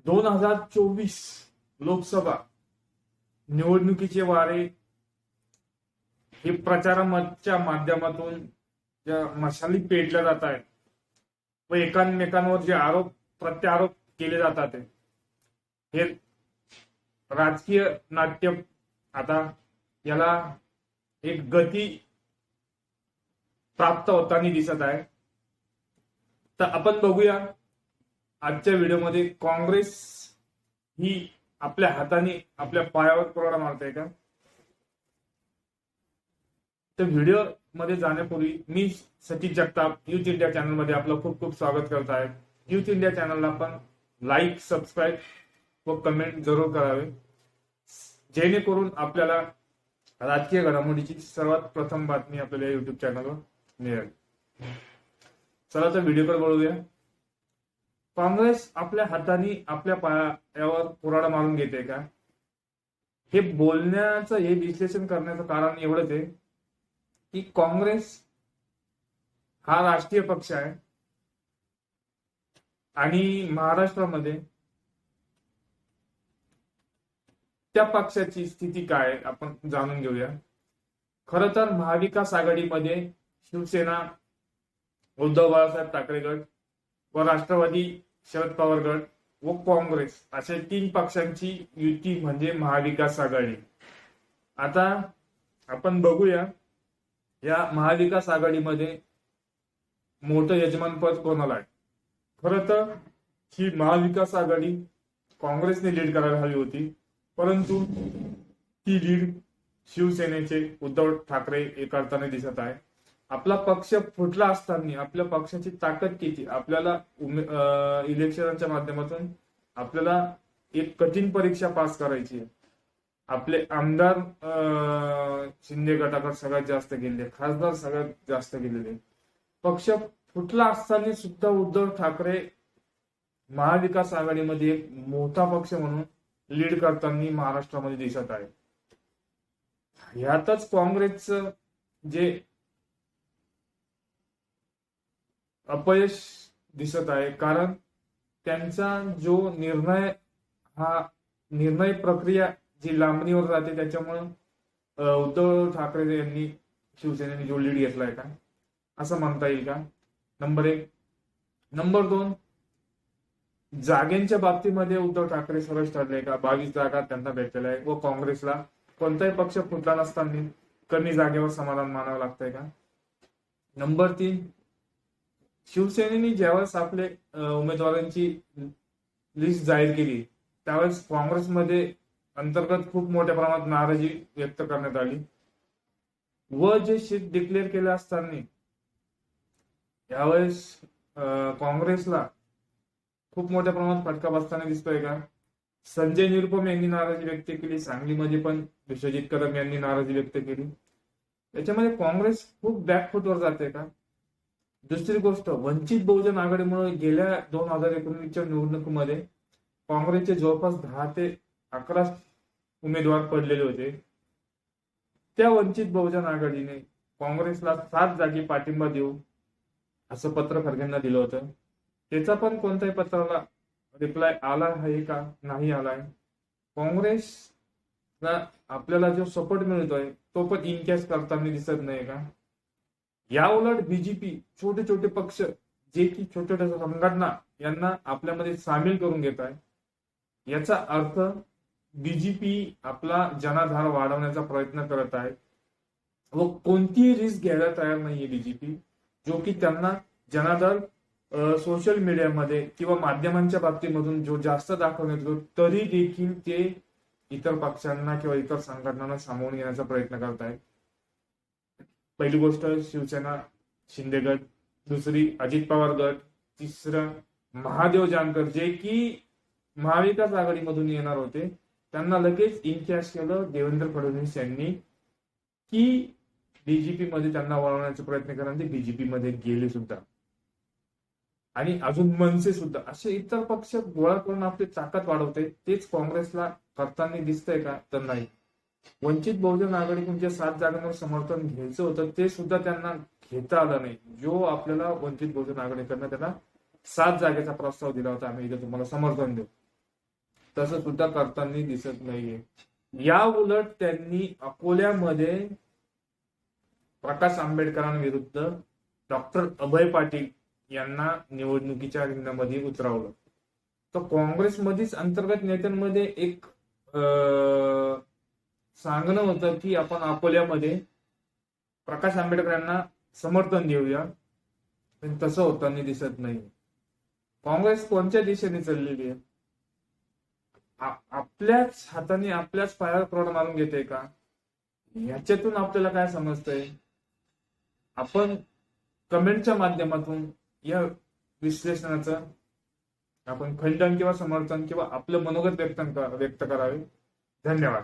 2024 लोकसभा निवडणुकीचे वारे हे प्रचाराच्या माध्यमातून ज्या मशाली पेटल्या जात आहेत व एकामेकांवर जे आरोप प्रत्यारोप केले जातात हे राजकीय नाट्य आता याला एक गती प्राप्त होताना दिसत आहे. तर आपण बघूया आजच्या व्हिडिओमध्ये काँग्रेस ही आपल्या हाताने आपल्या पायावर कोरडा मारते का. तर व्हिडिओ मध्ये जाण्यापूर्वी मी Sachin Jagtap youth India channel मध्ये आपलं खूप खूप स्वागत करत आहे. युथ इंडिया चॅनलला आपण लाईक, सबस्क्राईब व कमेंट जरूर करावे जेणेकरून आपल्याला राजकीय घडामोडीची सर्वात प्रथम बातमी आपल्याला युट्यूब चॅनलवर मिळेल. चला तर व्हिडिओकडे वळूया. काँग्रेस आपल्या हाताने आपल्या पायावर कुऱ्हाड मारून घेते का. हे बोलण्याचं हे विश्लेषण करण्याचं कारण एवढंच आहे की काँग्रेस हा राष्ट्रीय पक्ष आहे आणि महाराष्ट्रामध्ये त्या पक्षाची स्थिती काय आपण जाणून घेऊया. खरं तर महाविकास आघाडीमध्ये शिवसेना, उद्धव बाळासाहेब ठाकरे गट व राष्ट्रवादी शरद पवार गट व काँग्रेस अशा 3 पक्षांची युती म्हणजे महाविकास आघाडी. आता आपण बघूया या महाविकास आघाडीमध्ये मोठं यजमानपद कोणाला आहे. खरं तर ही महाविकास आघाडी काँग्रेसने लीड करायला हवी होती, परंतु ती लीड शिवसेनेचे उद्धव ठाकरे हे करताना दिसत आहे. आपला पक्ष फुटला असताना आपल्या पक्षाची ताकद किती आपल्याला इलेक्शनच्या माध्यमातून आपल्याला एक कठीण परीक्षा पास करायची आहे. आपले आमदार शिंदे गटाकडे सगळ्यात जास्त गेले, खासदार सगळ्यात जास्त गेलेले. पक्ष फुटला असताना सुद्धा उद्धव ठाकरे महाविकास आघाडीमध्ये एक मोठा पक्ष म्हणून लीड करताना महाराष्ट्रामध्ये दिसत आहे. यातच काँग्रेसचं जे अपयश दिसत आहे, कारण त्यांचा जो निर्णय प्रक्रिया जी लांबणीवर जाते त्याच्यामुळे उद्धव ठाकरे यांनी शिवसेनेने जो लीड घेतलाय का असं म्हणता येईल का. नंबर 1. नंबर 2, जागेंच्या बाबतीमध्ये उद्धव ठाकरे सरस ठरले का. 22 जागा त्यांना भेटलेल्या आहे व काँग्रेसला कोणताही पक्ष फुटला नसताना कमी जागेवर समाधान मानावं लागतंय का. नंबर 3, शिवसेनेने ज्यावेळेस आपले उमेदवारांची लिस्ट जाहीर केली त्यावेळेस काँग्रेसमध्ये अंतर्गत खूप मोठ्या प्रमाणात नाराजी व्यक्त करण्यात आली व जे शीट डिक्लेअर केले असताना यावेळेस काँग्रेसला खूप मोठ्या प्रमाणात फटका बसताना दिसतोय का. संजय निरुपम यांनी नाराजी व्यक्त केली, सांगलीमध्ये पण विश्वजित कदम यांनी नाराजी व्यक्त केली. याच्यामध्ये काँग्रेस खूप बॅकफुटवर जाते का. दुसरी गोष्ट, वंचित बहुजन आघाडीमुळे गेल्या 2019च्या निवडणुकीमध्ये काँग्रेसचे जवळपास 10 ते 11 उमेदवार पडलेले होते. त्या वंचित बहुजन आघाडीने काँग्रेसला 7 जागी पाठिंबा देऊ असं पत्र खरगेंना दिलं होतं. त्याचा पण कोणत्याही पत्राला रिप्लाय आला आहे का, नाही आलाय. काँग्रेसला आपल्याला जो सपोर्ट मिळतोय तो पण इनकॅश करताना दिसत नाही का. या उलट बीजेपी छोटे छोटे पक्ष जे की छोट्या छोट्या संघटना यांना आपल्यामध्ये सामील करून घेत आहे. याचा अर्थ बीजेपी आपला जनाधार वाढवण्याचा प्रयत्न करत आहे व कोणतीही रिस्क घ्यायला तयार नाहीये बीजेपी, जो की त्यांना जनाधार सोशल मीडियामध्ये किंवा माध्यमांच्या बाबतीमधून जो जास्त दाखवण्यात येतो तरी देखील ते इतर पक्षांना किंवा इतर संघटनांना सामावून घेण्याचा प्रयत्न करत आहेत. पहिली गोष्ट शिवसेना शिंदे गट, दुसरी अजित पवार गट, तिसरं महादेव जानकर जे की महाविकास आघाडीमधून येणार होते त्यांना लगेच इनकॅश केलं देवेंद्र फडणवीस यांनी की बीजेपी मध्ये त्यांना वळवण्याचा प्रयत्न करा. ते बीजेपी मध्ये गेले सुद्धा आणि अजून मनसे सुद्धा असे इतर पक्ष गोळा करून आपली ताकद वाढवते. तेच काँग्रेसला करताना दिसतंय का, तर नाही. वंचित बहुजन आघाडीतून जे 7 जागांवर समर्थन घ्यायचं होतं ते सुद्धा त्यांना घेता आलं नाही. जो आपल्याला वंचित बहुजन आघाडीकडनं त्यांना 7 जागेचा प्रस्ताव दिला होता, आम्ही इथे तुम्हाला समर्थन देऊ, तसं सुद्धा करताना दिसत नाहीये. या उलट त्यांनी अकोल्यामध्ये प्रकाश आंबेडकरांविरुद्ध डॉक्टर अभय पाटील यांना निवडणुकीच्या रिंगणामध्ये उतरवलं. तर काँग्रेसमध्येच अंतर्गत नेत्यांमध्ये एक सांगणं होतं की आपण अकोल्यामध्ये प्रकाश आंबेडकर यांना समर्थन देऊया, पण तसं होताना दिसत नाही. काँग्रेस कोणत्या दिशेने चाललेली आहे? आपल्याच हाताने आपल्याच पायावर प्रौढ मारून घेते का? याच्यातून आपल्याला काय समजतंय? आपण कमेंटच्या माध्यमातून या विश्लेषणाचं आपण खंडन किंवा समर्थन किंवा आपलं मनोगत व्यक्त करावे. धन्यवाद.